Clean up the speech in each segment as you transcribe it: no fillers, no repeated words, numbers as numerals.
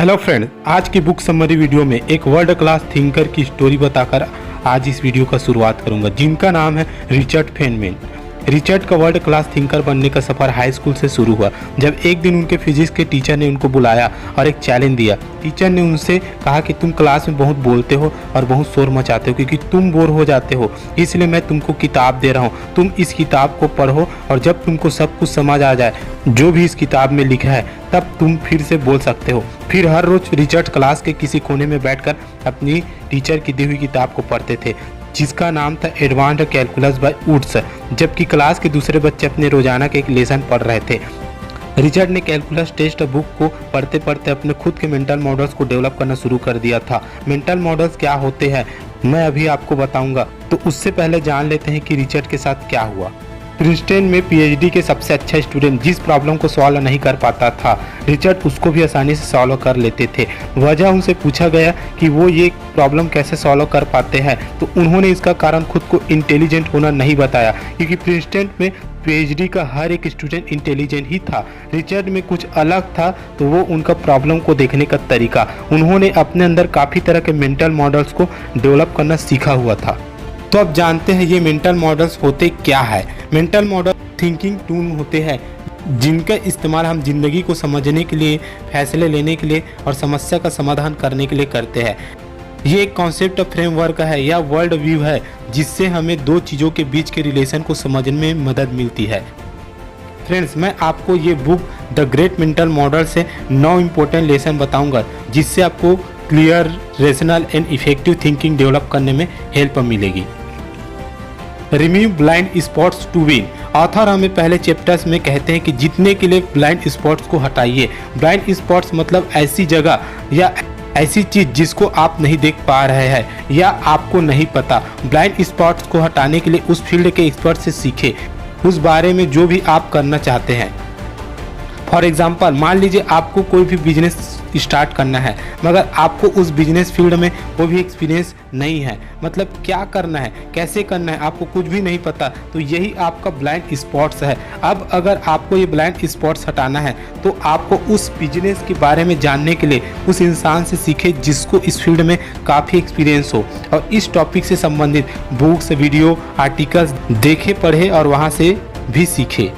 Hello friend, आज की book summary video में एक वर्ल्ड क्लास थिंकर की स्टोरी बताकर आज इस वीडियो का शुरुआत करूंगा, जिनका नाम है रिचर्ड फेनमैन। रिचर्ड का वर्ल्ड क्लास थिंकर बनने का सफ़र हाई स्कूल से शुरू हुआ, जब एक दिन उनके फिजिक्स के टीचर ने उनको बुलाया और एक चैलेंज दिया। टीचर ने उनसे कहा कि तुम क्लास में बहुत बोलते हो और बहुत शोर मचाते हो क्योंकि तुम बोर हो जाते हो, इसलिए मैं तुमको किताब दे रहा हूँ। तुम इस किताब को पढ़ो और जब तुमको सब कुछ समझ आ जाए जो भी इस किताब में लिखा है, तब तुम फिर से बोल सकते हो। फिर हर रोज रिचर्ड क्लास के किसी कोने में बैठकर अपनी टीचर की दी हुई किताब को पढ़ते थे, जिसका नाम था एडवांस्ड कैलकुलस बाय वुड्स, जबकि क्लास के दूसरे बच्चे अपने रोजाना के एक लेसन पढ़ रहे थे। रिचर्ड ने कैलकुलस टेक्स्ट बुक को पढ़ते पढ़ते अपने खुद के मेंटल मॉडल्स को डेवलप करना शुरू कर दिया था। मेंटल मॉडल्स क्या होते हैं मैं अभी आपको बताऊंगा, तो उससे पहले जान लेते हैं कि रिचर्ड के साथ क्या हुआ। प्रिंसटन में पीएचडी के सबसे अच्छा स्टूडेंट जिस प्रॉब्लम को सॉल्व नहीं कर पाता था, रिचर्ड उसको भी आसानी से सॉल्व कर लेते थे। वजह उनसे पूछा गया कि वो ये प्रॉब्लम कैसे सॉल्व कर पाते हैं, तो उन्होंने इसका कारण खुद को इंटेलिजेंट होना नहीं बताया, क्योंकि प्रिंसटन में पीएचडी का हर एक स्टूडेंट इंटेलिजेंट ही था। रिचर्ड में कुछ अलग था, तो वो उनका प्रॉब्लम को देखने का तरीका। उन्होंने अपने अंदर काफ़ी तरह के मेंटल मॉडल्स को डेवलप करना सीखा हुआ था। तो अब जानते हैं ये मेंटल मॉडल्स होते क्या है। मेंटल मॉडल थिंकिंग टूल होते हैं जिनका इस्तेमाल हम जिंदगी को समझने के लिए, फैसले लेने के लिए और समस्या का समाधान करने के लिए करते हैं। ये एक कॉन्सेप्ट फ्रेमवर्क है या वर्ल्ड व्यू है, जिससे हमें दो चीज़ों के बीच के रिलेशन को समझने में मदद मिलती है। फ्रेंड्स, मैं आपको ये book the great mental model से 9 इंपॉर्टेंट लेसन बताऊंगा, जिससे आपको clear, rational and effective thinking develop करने में हेल्प मिलेगी। Remove blind spots to win. Author हमें पहले चैप्टर्स में कहते हैं कि जीतने के लिए ब्लाइंड स्पॉट्स को हटाइए। ब्लाइंड स्पॉट्स मतलब ऐसी जगह या ऐसी चीज़ जिसको आप नहीं देख पा रहे हैं या आपको नहीं पता। ब्लाइंड स्पॉट्स को हटाने के लिए उस फील्ड के एक्सपर्ट से सीखें, उस बारे में जो भी आप करना चाहते हैं। फॉर एग्जाम्पल, मान लीजिए आपको कोई भी बिजनेस स्टार्ट करना है, मगर आपको उस बिजनेस फील्ड में कोई भी एक्सपीरियंस नहीं है, मतलब क्या करना है, कैसे करना है, आपको कुछ भी नहीं पता, तो यही आपका ब्लाइंड स्पॉट्स है। अब अगर आपको ये ब्लाइंड स्पॉट्स हटाना है, तो आपको उस बिजनेस के बारे में जानने के लिए उस इंसान से सीखे जिसको इस फील्ड में काफ़ी एक्सपीरियंस हो, और इस टॉपिक से संबंधित बुक्स, वीडियो, आर्टिकल्स देखे, पढ़े और वहाँ से भी सीखे,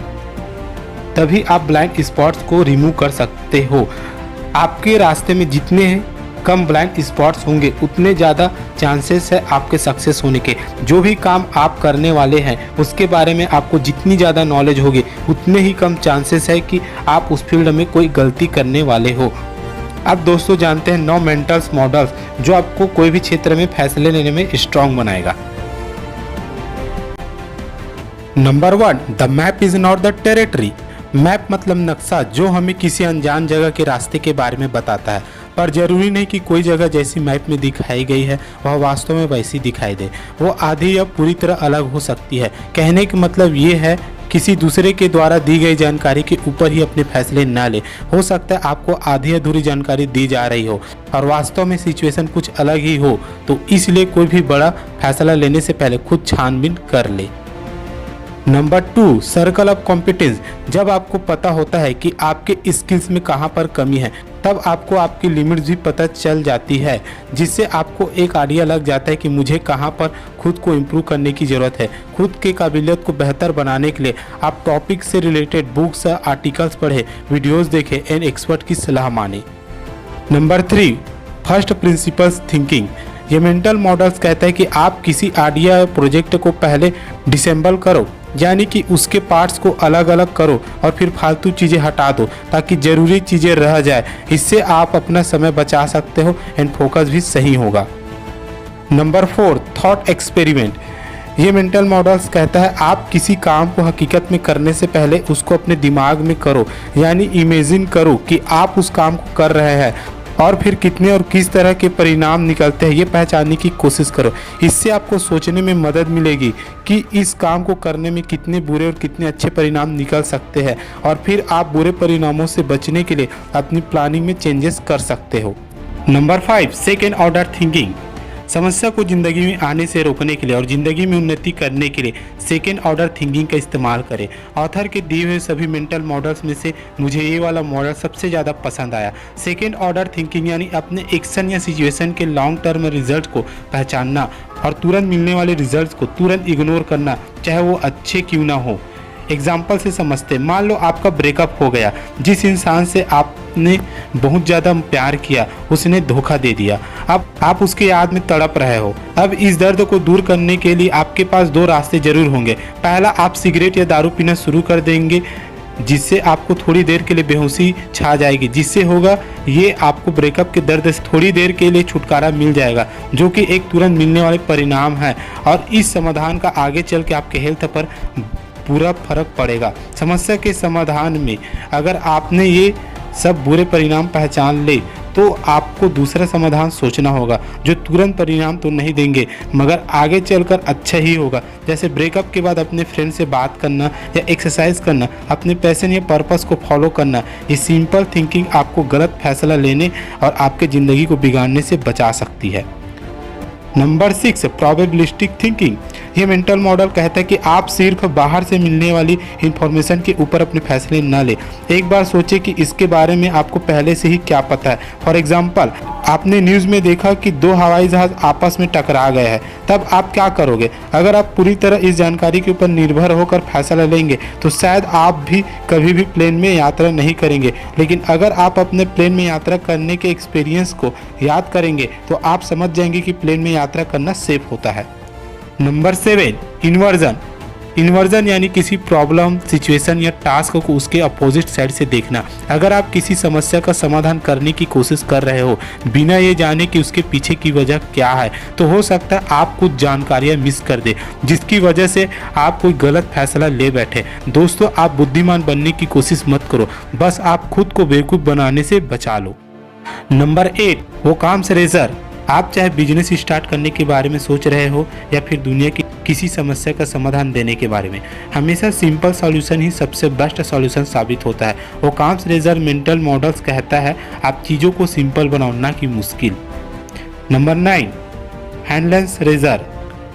तभी आप ब्लाइंड स्पॉट्स को रिमूव कर सकते हो। आपके रास्ते में जितने कम ब्लाइंड स्पॉट्स होंगे, उतने ज़्यादा चांसेस है आपके सक्सेस होने के। जो भी काम आप करने वाले हैं उसके बारे में आपको जितनी ज़्यादा नॉलेज होगी, उतने ही कम चांसेस है कि आप उस फील्ड में कोई गलती करने वाले हो। अब दोस्तों जानते हैं 9 मेंटल मॉडल्स जो आपको कोई भी क्षेत्र में फैसले लेने में स्ट्रांग बनाएगा। Number 1, the map is not the territory. Map मतलब नक्शा, जो हमें किसी अनजान जगह के रास्ते के बारे में बताता है, पर जरूरी नहीं कि कोई जगह जैसी मैप में दिखाई गई है वह वास्तव में वैसी दिखाई दे। वो आधी या पूरी तरह अलग हो सकती है। कहने का मतलब ये है, किसी दूसरे के द्वारा दी गई जानकारी के ऊपर ही अपने फैसले न ले। हो सकता है आपको आधी अधूरी जानकारी दी जा रही हो और वास्तव में सिचुएशन कुछ अलग ही हो, तो इसलिए कोई भी बड़ा फैसला लेने से पहले खुद छानबीन कर ले। Number 2, circle of competence. जब आपको पता होता है कि आपके स्किल्स में कहाँ पर कमी है, तब आपको आपकी लिमिट्स भी पता चल जाती है, जिससे आपको एक आइडिया लग जाता है कि मुझे कहाँ पर खुद को इम्प्रूव करने की ज़रूरत है। खुद की काबिलियत को बेहतर बनाने के लिए आप टॉपिक से रिलेटेड बुक्स, आर्टिकल्स पढ़ें, वीडियोज़ देखें एंड एक्सपर्ट की सलाह माने। Number 3, first principles thinking. ये मेंटल मॉडल्स कहता है कि आप किसी आइडिया या प्रोजेक्ट को पहले डिसेंबल करो, यानी कि उसके पार्ट्स को अलग अलग करो और फिर फालतू चीज़ें हटा दो ताकि ज़रूरी चीज़ें रह जाए। इससे आप अपना समय बचा सकते हो एंड फोकस भी सही होगा। Number 4, thought experiment. ये मेंटल मॉडल्स कहता है आप किसी काम को हकीकत में करने से पहले उसको अपने दिमाग में करो, यानी इमेजिन करो कि आप उस काम को कर रहे हैं और फिर कितने और किस तरह के परिणाम निकलते हैं ये पहचानने की कोशिश करो। इससे आपको सोचने में मदद मिलेगी कि इस काम को करने में कितने बुरे और कितने अच्छे परिणाम निकल सकते हैं, और फिर आप बुरे परिणामों से बचने के लिए अपनी प्लानिंग में चेंजेस कर सकते हो। Number 5, second order thinking. समस्या को जिंदगी में आने से रोकने के लिए और जिंदगी में उन्नति करने के लिए सेकेंड ऑर्डर थिंकिंग का इस्तेमाल करें। ऑथर के दिए हुए सभी मेंटल मॉडल्स में से मुझे ये वाला मॉडल सबसे ज़्यादा पसंद आया। सेकेंड ऑर्डर थिंकिंग यानी अपने एक्शन या सिचुएशन के लॉन्ग टर्म रिजल्ट को पहचानना और तुरंत मिलने वाले रिजल्ट को तुरंत इग्नोर करना, चाहे वो अच्छे क्यों ना हो। एग्जाम्पल से समझते, मान लो आपका ब्रेकअप हो गया, जिस इंसान से आपने बहुत ज़्यादा प्यार किया उसने धोखा दे दिया। अब आप उसके याद में तड़प रहे हो। अब इस दर्द को दूर करने के लिए आपके पास दो रास्ते जरूर होंगे। पहला, आप सिगरेट या दारू पीना शुरू कर देंगे, जिससे आपको थोड़ी देर के लिए बेहोशी छा जाएगी। जिससे होगा ये, आपको ब्रेकअप के दर्द से थोड़ी देर के लिए छुटकारा मिल जाएगा, जो कि एक तुरंत मिलने वाले परिणाम है। और इस समाधान का आगे चल के आपके हेल्थ पर पूरा फर्क पड़ेगा। समस्या के समाधान में अगर आपने ये सब बुरे परिणाम पहचान ले तो आपको दूसरा समाधान सोचना होगा, जो तुरंत परिणाम तो नहीं देंगे मगर आगे चलकर अच्छा ही होगा। जैसे ब्रेकअप के बाद अपने फ्रेंड से बात करना या एक्सरसाइज करना, अपने पैशन या पर्पस को फॉलो करना। ये सिंपल थिंकिंग आपको गलत फैसला लेने और आपके ज़िंदगी को बिगाड़ने से बचा सकती है। Number 6, probabilistic thinking. ये मेंटल मॉडल कहता है कि आप सिर्फ बाहर से मिलने वाली इंफॉर्मेशन के ऊपर अपने फैसले न लें। एक बार सोचें कि इसके बारे में आपको पहले से ही क्या पता है। फॉर एग्जांपल, आपने न्यूज़ में देखा कि दो हवाई जहाज आपस में टकरा गए हैं, तब आप क्या करोगे? अगर आप पूरी तरह इस जानकारी के ऊपर निर्भर होकर फैसला लेंगे तो शायद आप भी कभी भी प्लेन में यात्रा नहीं करेंगे। लेकिन अगर आप अपने प्लेन में यात्रा करने के एक्सपीरियंस को याद करेंगे तो आप समझ जाएंगे कि प्लेन में यात्रा करना सेफ होता है। Number 7, inversion. इन्वर्जन यानी किसी प्रॉब्लम, सिचुएशन या टास्क को उसके अपोजिट साइड से देखना। अगर आप किसी समस्या का समाधान करने की कोशिश कर रहे हो बिना ये जाने कि उसके पीछे की वजह क्या है, तो हो सकता है आप कुछ जानकारियां मिस कर दे, जिसकी वजह से आप कोई गलत फैसला ले बैठे। दोस्तों, आप बुद्धिमान बनने की कोशिश मत करो, बस आप खुद को बेवकूफ़ बनाने से बचा लो। Number 8, वोकाम्स razor. आप चाहे बिजनेस स्टार्ट करने के बारे में सोच रहे हो या फिर दुनिया की किसी समस्या का समाधान देने के बारे में, हमेशा सिंपल सॉल्यूशन ही सबसे बेस्ट सॉल्यूशन साबित होता है। ओकाम्स रेजर मेंटल मॉडल्स कहता है आप चीज़ों को सिंपल बनाओ, ना कि मुश्किल। Number 9, Hanlon's razor.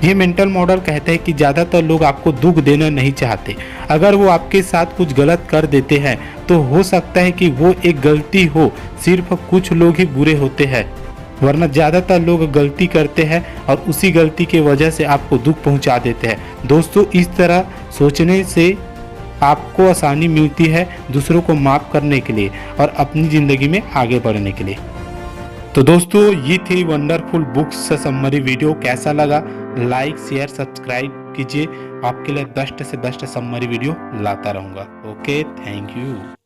ये मेंटल मॉडल कहता है कि ज़्यादातर लोग आपको दुख देना नहीं चाहते। अगर वो आपके साथ कुछ गलत कर देते हैं तो हो सकता है कि वो एक गलती हो, सिर्फ कुछ लोग ही बुरे होते हैं, वरना ज़्यादातर लोग गलती करते हैं और उसी गलती के वजह से आपको दुख पहुंचा देते हैं। दोस्तों, इस तरह सोचने से आपको आसानी मिलती है दूसरों को माफ़ करने के लिए और अपनी ज़िंदगी में आगे बढ़ने के लिए। तो दोस्तों, ये थी वंडरफुल बुक्स समरी वीडियो। कैसा लगा? लाइक, शेयर, सब्सक्राइब कीजिए। आपके लिए बेस्ट से बेस्ट समरी वीडियो लाता रहूँगा। Okay, thank you.